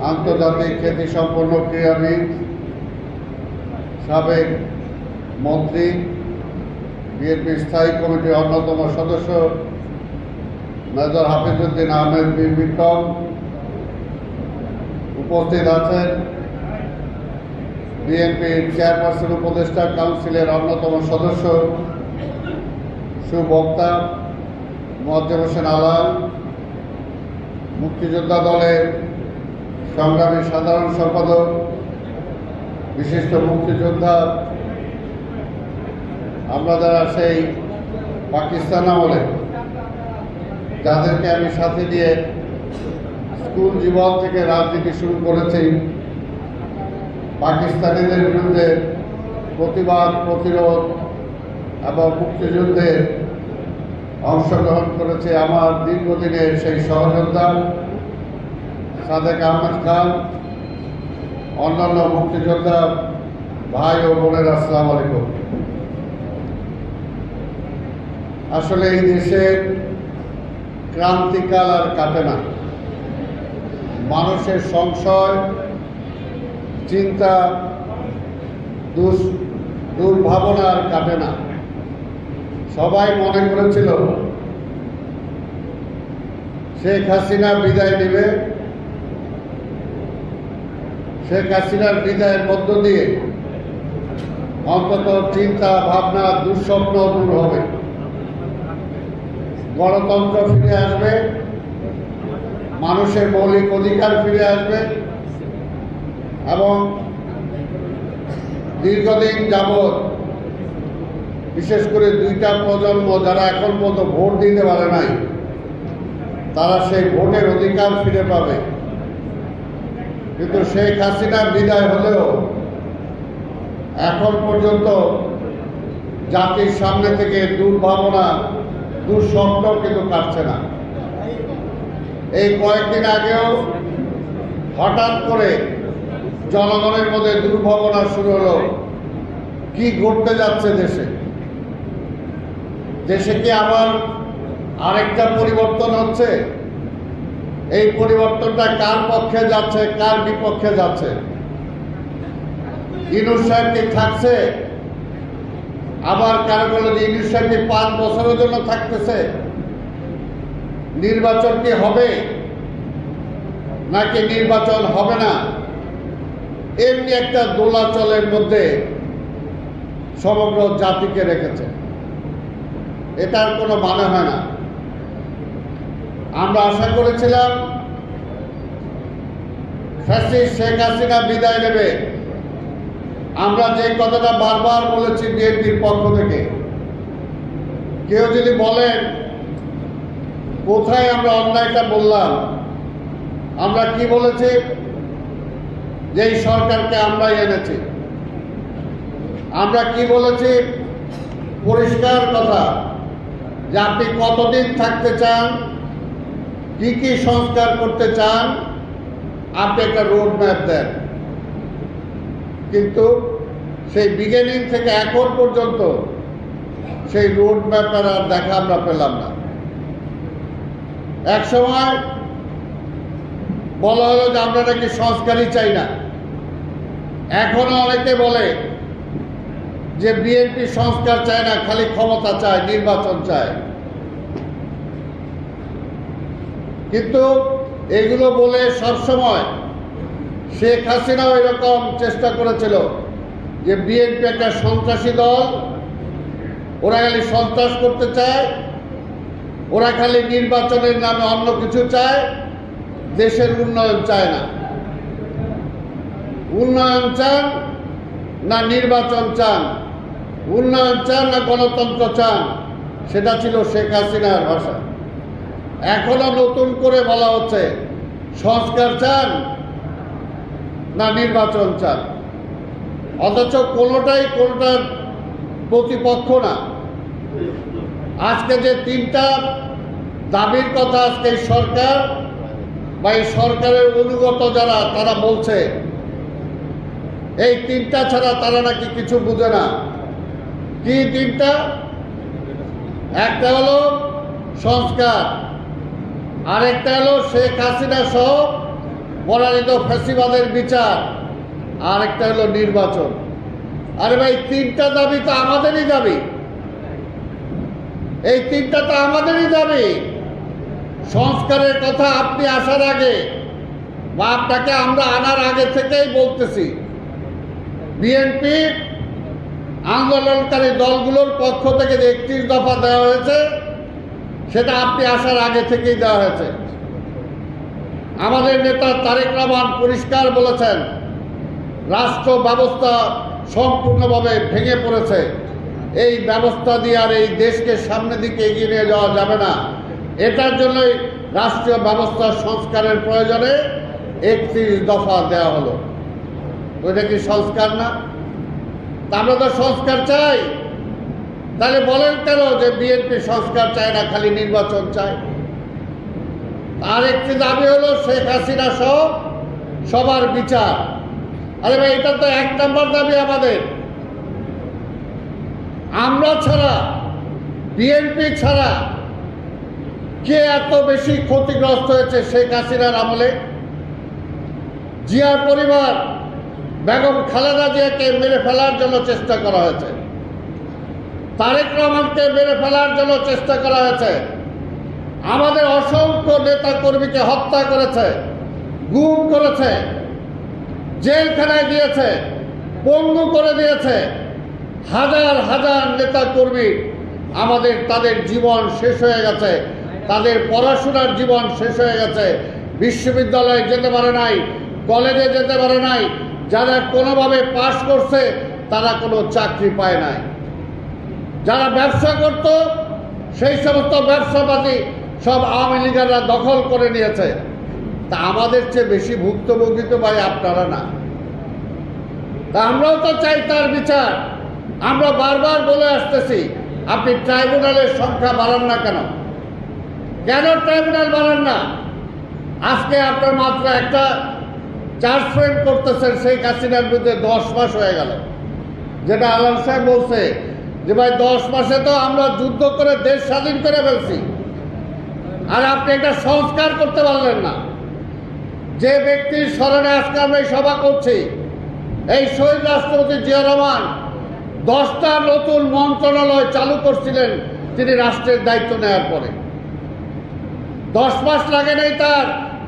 আন্তর্জাতিক খ্যাতিসম্পন্ন ক্রীড়াবিদ, সাবেক মন্ত্রী, বিএনপির স্থায়ী কমিটির অন্যতম সদস্য মেজর হাফিজউদ্দিন আহমেদ বীর বিক্রম উপস্থিত আছেন। বিএনপির চেয়ারপারসন উপদেষ্টা কাউন্সিলের অন্যতম সদস্য সুবক্তা মোয়াজ্জেম হোসেন আলাল, মুক্তিযোদ্ধা দলের সংগ্রামী সাধারণ সম্পাদক, বিশিষ্ট মুক্তিযোদ্ধা, আমরা যারা সেই পাকিস্তান আমলে যাদেরকে আমি সাথে নিয়ে স্কুল জীবন থেকে রাজনীতি শুরু করেছি, পাকিস্তানিদের বিরুদ্ধে প্রতিবাদ, প্রতিরোধ এবং মুক্তিযুদ্ধে অংশগ্রহণ করেছে আমার দীর্ঘদিনের সেই সহযোদ্ধা সাদেক আহমেদ খান, অন্যান্য মুক্তিযোদ্ধা ভাই ও বোনের, আসসালামু আলাইকুম। আসলে এই দেশের ক্রান্তিকাল আর কাটে না। মানুষের সংশয়, চিন্তা, দুর্ভাবনা আর কাটে না। সবাই মনে করেছিল শেখ হাসিনা বিদায় নেবে, শেখ হাসিনার বিদায়ের মধ্য দিয়ে অন্তত চিন্তা ভাবনা, দুঃস্বপ্ন দূর হবে, গণতন্ত্র ফিরে আসবে, মানুষের মৌলিক অধিকার ফিরে আসবে এবং দীর্ঘদিন যাবৎ বিশেষ করে দুইটা প্রজন্ম যারা এখন পর্যন্ত ভোট দিতে পারে নাই, তারা সেই ভোটের অধিকার ফিরে পাবে। কিন্তু শেখ হাসিনার বিদায় হলেও এখন পর্যন্ত জাতির সামনে থেকে দুর্ভাবনা, দুঃস্বপ্ন কিন্তু কাটছে না। এই কয়েকদিন আগেও হঠাৎ করে জনগণের মধ্যে দুর্ভাবনা শুরু হলো, কি ঘটতে যাচ্ছে দেশে। দেশে কি আবার আরেকটা পরিবর্তন হচ্ছে? এই পরিবর্তনটা কার পক্ষে যাচ্ছে, কার বিপক্ষে যাচ্ছে? ইউনূস সাহেব কি থাকছে? আবার কারো বলে যে ইউনূস সাহেব কি 5 বছরের জন্য থাকতেছে? নির্বাচন কি হবে নাকি নির্বাচন হবে না? এমনি একটা দোলাচলের মধ্যে সমগ্র জাতিকে রেখেছে। এটার কোনো মানে হয় না। আমরা আশা করেছিলাম ফ্যাসিস্ট শেখ হাসিনা বিদায় নেবে। আমরা যে কথাটা বারবার বলেছি বিএনপির পক্ষ থেকে, কেউ যদি বলেন কোথায় আমরা অন্যায়টা বললাম, আমরা কি বলেছি? যে এই সরকারকে আমরাই এনেছি। আমরা কি বলেছি? পরিষ্কার কথা, যে আপনি কতদিন থাকতে চান, কি কি সংস্কার করতে চান, আপনি একটা রোড ম্যাপ দেন। কিন্তু সেই বিগিনিং থেকে এখন পর্যন্ত সেই রোড ম্যাপের আর দেখা আমরা পেলাম না। এক সময় বলা হলো যে আমরা নাকি সংস্কারই চাই না। এখনো অনেকে বলে যে বিএনপি সংস্কার চায় না, খালি ক্ষমতা চায়, নির্বাচন চায়। কিন্তু এগুলো বলে সবসময় শেখ হাসিনাও এরকম চেষ্টা করেছিল যে বিএনপি একটা সন্ত্রাসী দল, ওরা খালি সন্ত্রাস করতে চায়, ওরা খালি নির্বাচনের নামে অন্য কিছু চায়, দেশের উন্নয়ন চায় না। উন্নয়ন চান না নির্বাচন চান, উন্নয়ন চান না গণতন্ত্র চান, সেটা ছিল শেখ হাসিনার ভাষা। এখনো নতুন করে বলা হচ্ছে সংস্কার চান না নির্বাচন চান, অথচ কোনোটার প্রতিপক্ষ না। আজকে যে 3টা দাবির কথা আজকে এই সরকার বা এই সরকারের অনুগত যারা, তারা বলছে এই 3টা ছাড়া তারা নাকি কিছু বুঝে না। কি 3টা? একটা হলো সংস্কার, আরেকটা হলো শেখ হাসিনা সহ পরাজিত ফ্যাসিবাদের বিচার, আর একটা হলো নির্বাচন। আরে ভাই, তিনটা দাবি তো আমাদেরই দাবি, এই তিনটা তো আমাদেরই দাবি। সংস্কারের কথা আপনি আসার আগে বা আপনাকে আমরা আনার আগে থেকেই বলতেছি, বিএনপি আন্দোলনকারী দলগুলোর পক্ষ থেকে যে 31 দফা দেওয়া হয়েছে সেটা আপনি আসার আগে থেকেই দেওয়া হয়েছে। আমাদের নেতা তারেক রহমান পরিষ্কার বলেছেন, রাষ্ট্র ব্যবস্থা সম্পূর্ণভাবে ভেঙে পড়েছে, এই ব্যবস্থা দিয়ে আর এই দেশকে সামনের দিকে এগিয়ে নিয়ে যাওয়া যাবে না। এটার জন্যই রাষ্ট্রীয় ব্যবস্থা সংস্কারের প্রয়োজনে 31 দফা দেওয়া হলো। ওইটা কি সংস্কার না? আমরা তো সংস্কার চাই। তাহলে বলেন কেন যে বিএনপি সংস্কার চায় না, খালি নির্বাচন চায়? আর একটি দাবি হলো শেখ হাসিনা সহ সবার বিচার। আরে ভাই, এটা তো 1 নম্বর দাবি আমাদের। আমরা ছাড়া, বিএনপি ছাড়া কে এত বেশি ক্ষতিগ্রস্ত হয়েছে শেখ হাসিনার আমলে? জিয়ার পরিবার বেগম খালেদা জিয়াকে মেরে ফেলার জন্য চেষ্টা করা হয়েছে, তারেক রহমানকে মেরে ফেলার জন্য চেষ্টা করা হয়েছে, আমাদের অসংখ্য নেতা কর্মীকে হত্যা করেছে, গুম করেছে, জেলখানায় দিয়েছে, পঙ্গু করে দিয়েছে। হাজার হাজার নেতা কর্মী তাদের জীবন শেষ হয়ে গেছে, তাদের পড়াশোনার জীবন শেষ হয়ে গেছে। বিশ্ববিদ্যালয়ে যেতে পারে নাই, কলেজে যেতে পারে নাই, যারা কোনোভাবে পাশ করছে তারা কোনো চাকরি পায় নাই। যারা ব্যবসা করত সেই সমস্ত ব্যবসাপাতি সব আওয়ামী লীগাররা দখল করে নিয়েছে। তা আমাদের চেয়ে বেশি ভুক্তভোগী তো ভাই আপনারা না। তা আমরাও তো চাই তার বিচার। আমরা বারবার বলে আসতেছি, আপনি ট্রাইব্যুনালের সংখ্যা বাড়ান না কেন? কেন ট্রাইব্যুনাল বাড়ান না? আজকে আপনার মাত্র একটা চার্জ ফ্রেম করতেছেন শেখ হাসিনার বিরুদ্ধে, 10 মাস হয়ে গেল। যেটা আলাল সাহেব বলছে যে ভাই 10 মাসে তো আমরা যুদ্ধ করে দেশ স্বাধীন করে ফেলছি, আর আপনি একটা সংস্কার করতে পারলেন না। যে ব্যক্তির স্মরণে আজকে আমরা এই সভা করছি, এই শহীদ রাষ্ট্রপতি জিয়া রহমান 10টা নতুন মন্ত্রণালয় চালু করছিলেন তিনি রাষ্ট্রের দায়িত্ব নেওয়ার পরে। 10 মাস লাগে নাই তার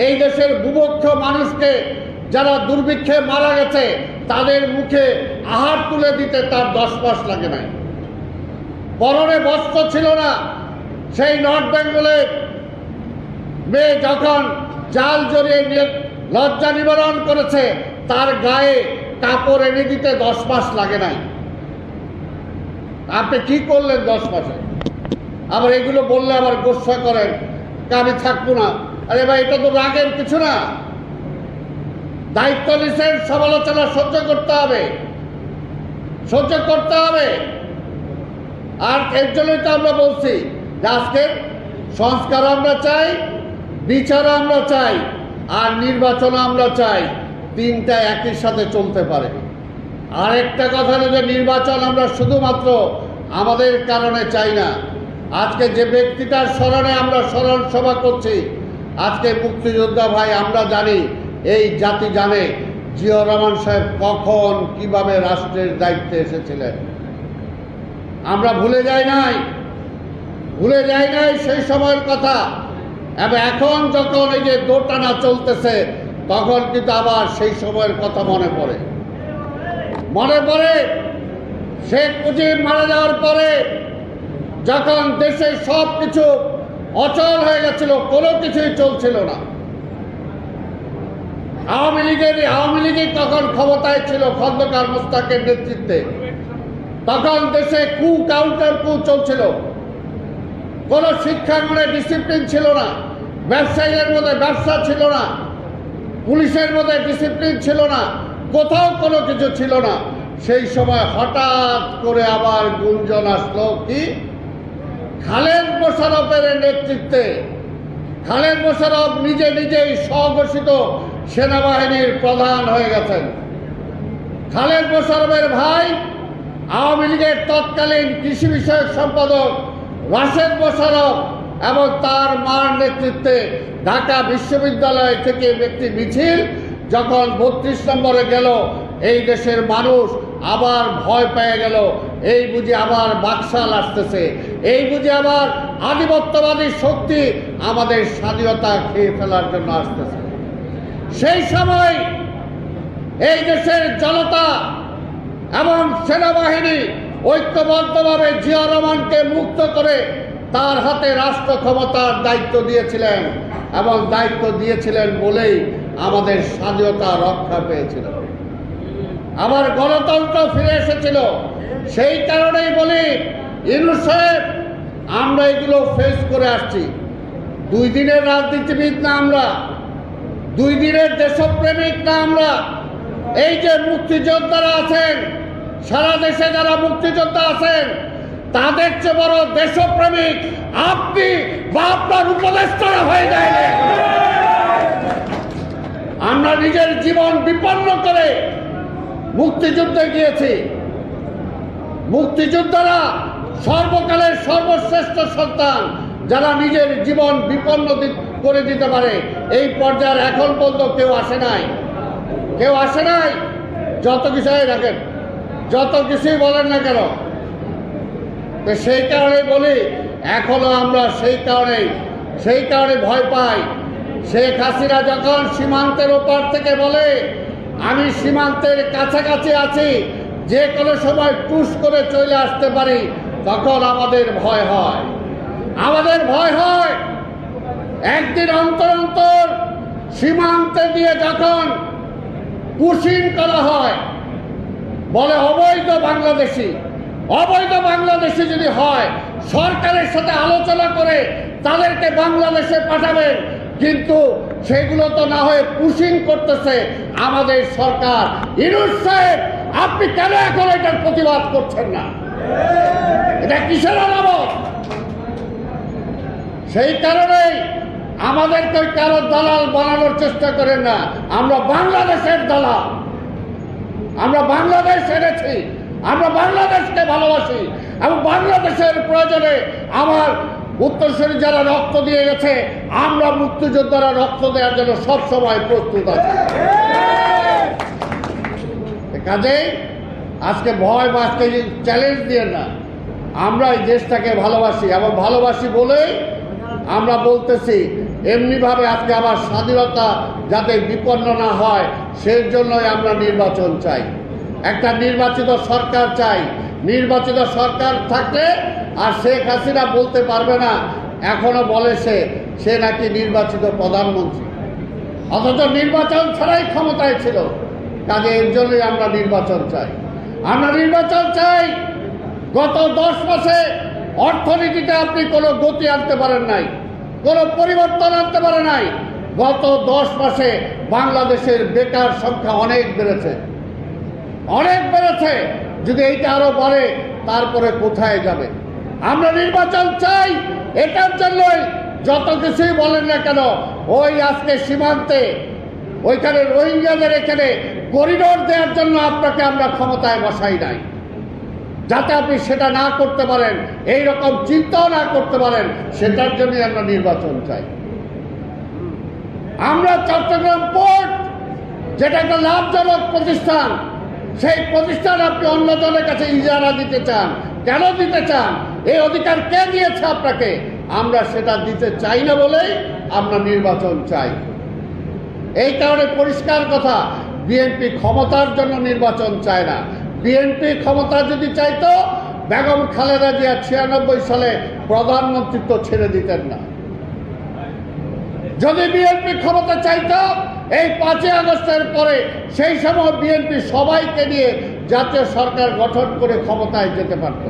এই দেশের বুভুক্ষ মানুষকে, যারা দুর্ভিক্ষে মারা গেছে, তাদের মুখে আহার তুলে দিতে তার 10 মাস লাগে নাই। পরনে বস্ত্র ছিল না, সেই নর্থ বেঙ্গলে মেয়ে যখন জাল জড়িয়ে লজ্জা নিবারণ করেছে, তার গায়ে কাপড় এনে দিতে 10 মাস লাগে নাই। আপনি কি করলেন 10 মাসে? আবার এগুলো বললে আবার গোসা করেন, আমি থাকবো না। আরে ভাই, এটা তো রাগের কিছু না। দায়িত্ব নিছেন, সমালোচনা সহ্য করতে হবে, সহ্য করতে হবে। আর এর জন্যই তো আমরা বলছি যে আজকের সংস্কার আমরা চাই, বিচার আমরা চাই, আর নির্বাচন আমরা চাই। তিনটা একই সাথে চলতে পারে। আর একটা কথা হলো যে নির্বাচন আমরা শুধুমাত্র আমাদের কারণে চাই না। আজকে যে ব্যক্তিটার স্মরণে আমরা স্মরণ সভা করছি, আজকে মুক্তিযোদ্ধা ভাই, আমরা জানি, এই জাতি জানে জিয়াউর রহমান সাহেব কখন কিভাবে রাষ্ট্রের দায়িত্বে এসেছিলেন। আমরা ভুলে যাই নাই সেই সময়ের কথা। এবং এখন যখন এই যে দোটানা চলতেছে, তখন কিন্তু আবার সেই সময়ের কথা মনে পড়ে। শেখ মুজিব মারা যাওয়ার পরে যখন দেশের সব কিছু অচল হয়ে গেছিল, কোনো কিছুই চলছিল না, আওয়ামী লীগই তখন ক্ষমতায় ছিল খন্দকার মোশতাকের নেতৃত্বে। তখন দেশে কাউন্টার কু চলছিল, কোনো শিক্ষাঙ্গনে ডিসিপ্লিন ছিল না, ব্যবসায়ীদের মধ্যে ব্যবসা ছিল না, পুলিশের মধ্যে ডিসিপ্লিন ছিল না, কোথাও কোনো কিছু ছিল না। সেই সময় হঠাৎ করে আবার গুঞ্জন আসলো কি, খালেদ মোশাররফের নেতৃত্বে, খালেদ মোশাররফ নিজেই স্বঘোষিত সেনাবাহিনীর প্রধান হয়ে গেছেন। খালেদ মোশাররফের ভাই আওয়ামী লীগের তৎকালীন কৃষি বিষয়ক সম্পাদক রাশেদ মোশাররফ এবং তার মার নেতৃত্বে ঢাকা বিশ্ববিদ্যালয় থেকে একটি মিছিল যখন 32 নম্বরে গেল, এই দেশের মানুষ আবার ভয় পেয়ে গেল। এই বুঝি আবার বাকশাল আসতেছে, এই বুঝি আবার আধিপত্যবাদী শক্তি আমাদের স্বাধীনতা খেয়ে ফেলার জন্য আসতেছে। সেই সময় এই দেশের জনতা এবং সেনাবাহিনী ঐক্যবদ্ধভাবে জিয়া রহমানকে মুক্ত করে তার হাতে রাষ্ট্র ক্ষমতার দায়িত্ব দিয়েছিলেন, এবং দায়িত্ব দিয়েছিলেন বলেই আমাদের স্বাধীনতা রক্ষা পেয়েছিল, আবার গণতন্ত্র ফিরে এসেছিল। সেই কারণেই বলি, ইউনূস সাহেব, আমরা এগুলো ফেস করে আসছি। 2 দিনের রাজনীতিবিদ না আমরা, 2 দিনের দেশপ্রেমিক না আমরা। এই যে মুক্তিযোদ্ধারা আছেন, সারা দেশে যারা মুক্তিযোদ্ধা আছেন, তাদের চেয়ে বড় দেশপ্রেমিক আপনি বা আপনার উপদেষ্টারা হয়ে যায়। আমরা নিজের জীবন বিপন্ন করে মুক্তিযুদ্ধে গিয়েছি। মুক্তিযোদ্ধারা সর্বকালের সর্বশ্রেষ্ঠ সন্তান, যারা নিজের জীবন বিপন্ন করে দিতে পারে। এই পর্যায়ে এখন পর্যন্ত কেউ আসে নাই, কেউ আসে নাই। যত কিছুই রাখেন, যত কিছুই বলেন না কেন, তো সেই কারণে বলি, এখনো আমরা সেই কারণে ভয় পাই। শেখ হাসিনা যখন সীমান্তের ওপর থেকে বলে আমি সীমান্তের কাছাকাছি আছি, যে কোনো সময় টুস করে চলে আসতে পারি, তখন আমাদের ভয় হয়। আমাদের ভয় হয় একদিন অন্তর অন্তর সীমান্তে দিয়ে যখন পুশিং করা হয়, বলে অবৈধ বাংলাদেশি যদি হয়, সরকারের সাথে আলোচনা করে তাদেরকে বাংলাদেশে পাঠাবেন। কিন্তু সেগুলো তো না হয়ে পুশিং করতেছে আমাদের সরকার। ইউনূস সাহেব, আপনি কেন এখন এটার প্রতিবাদ করছেন না? এটা কিসের আলামত? সেই কারণেই আমাদেরকে কারো দালাল বানানোর চেষ্টা করেন না। আমরা বাংলাদেশের দালাল, আমরা বাংলাদেশ এনেছি, আমরা বাংলাদেশকে ভালোবাসি, এবং বাংলাদেশের প্রয়োজনে আমার উত্তরসূরি যারা রক্ত দিয়ে গেছে, আমরা মুক্তিযোদ্ধারা রক্ত দেওয়ার জন্য সবসময় প্রস্তুত আছি। কাজেই আজকে ভয় বা আজকে চ্যালেঞ্জ দিয়ে না, আমরা এই দেশটাকে ভালোবাসি, এবং ভালোবাসি বলেই আমরা বলতেছি। এমনিভাবে আজকে আবার স্বাধীনতা যাতে বিপন্ন না হয়, সেই জন্যই আমরা নির্বাচন চাই, একটা নির্বাচিত সরকার চাই। নির্বাচিত সরকার থাকলে আর শেখ হাসিনা বলতে পারবে না, এখনো বলে সে নাকি নির্বাচিত প্রধানমন্ত্রী, অথচ নির্বাচন ছাড়াই ক্ষমতায় ছিল। কাজে এর জন্যই আমরা নির্বাচন চাই। আমরা নির্বাচন চাই। গত 10 মাসে অর্থনীতিতে আপনি কোনো গতি আনতে পারেন নাই, কোনো পরিবর্তন আনতে পারে নাই। গত 10 মাসে বাংলাদেশের বেকার সংখ্যা অনেক বেড়েছে। যদি এইটা আরো বাড়ে, তারপরে কোথায় যাবে? আমরা নির্বাচন চাই। এটার জন্যই যত কিছুই বলেন না কেন, ওই আজকে সীমান্তে ওইখানে রোহিঙ্গাদের এখানে করিডোর দেওয়ার জন্য আপনাকে আমরা ক্ষমতায় বসাই নাই, যাতে আপনি সেটা না করতে পারেন, এই রকম চিন্তাও না করতে পারেন। সেটার জন্যই আমরা নির্বাচন চাই। আমরা চট্টগ্রাম পোর্ট, যেটা একটা লাভজনক প্রতিষ্ঠান, সেই প্রতিষ্ঠান আপনি অন্যজনের কাছে ইজারা দিতে চান। কেন দিতে চান? এই অধিকার কে দিয়েছে আপনাকে? আমরা সেটা দিতে চাই না বলেই আমরা নির্বাচন চাই। এই কারণে পরিষ্কার কথা, বিএনপি ক্ষমতার জন্য নির্বাচন চায় না। বিএনপি ক্ষমতা যদি চাইতো, বেগম খালেদা জিয়া 96 সালে প্রধানমন্ত্রিত্ব ছেড়ে দিতেন না। যদি বিএনপি ক্ষমতা চাইতো, এই 5ই আগস্টের পরে সেই সময় বিএনপি সবাইকে নিয়ে জাতীয় সরকার গঠন করে ক্ষমতায় যেতে পারত।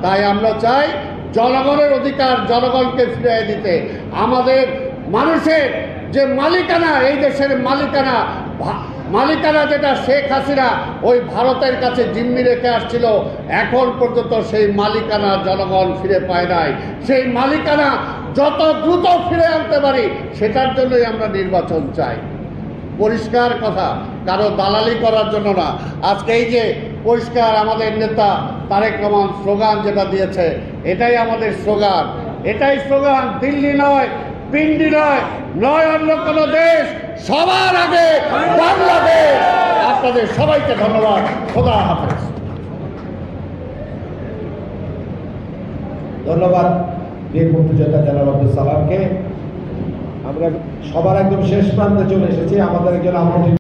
তাই আমরা চাই জনগণের অধিকার জনগণকে ফিরিয়ে দিতে। আমাদের মানুষের যে মালিকানা, এই দেশের মালিকানা যেটা শেখ হাসিনা ওই ভারতের কাছে জিম্মি রেখে আসছিল, এখন পর্যন্ত সেই মালিকানা জনগণ ফিরে পায় নাই। সেই মালিকানা যত দ্রুত ফিরে আনতে পারি, সেটার জন্যই আমরা নির্বাচন চাই। পরিষ্কার কথা, কারো দালালি করার জন্য না। আজকে এই যে পরিষ্কার আমাদের নেতা তারেক রহমান স্লোগান যেটা দিয়েছে, এটাই আমাদের স্লোগান, এটাই স্লোগান। দিল্লি নয়, পিন্ডি নয়, নয় অন্য কোনো দেশ, সবার আগে বাংলাদেশ। আপনাদের সবাইকে ধন্যবাদ। খোদা হাফেজ। ধন্যবাদ বীর মুক্তিযোদ্ধা জেনারেল আব্দুল সালামকে। আমরা সবার একদম শেষ প্রান্তে চলে এসেছি। আমাদের একজন আমন্ত্রিত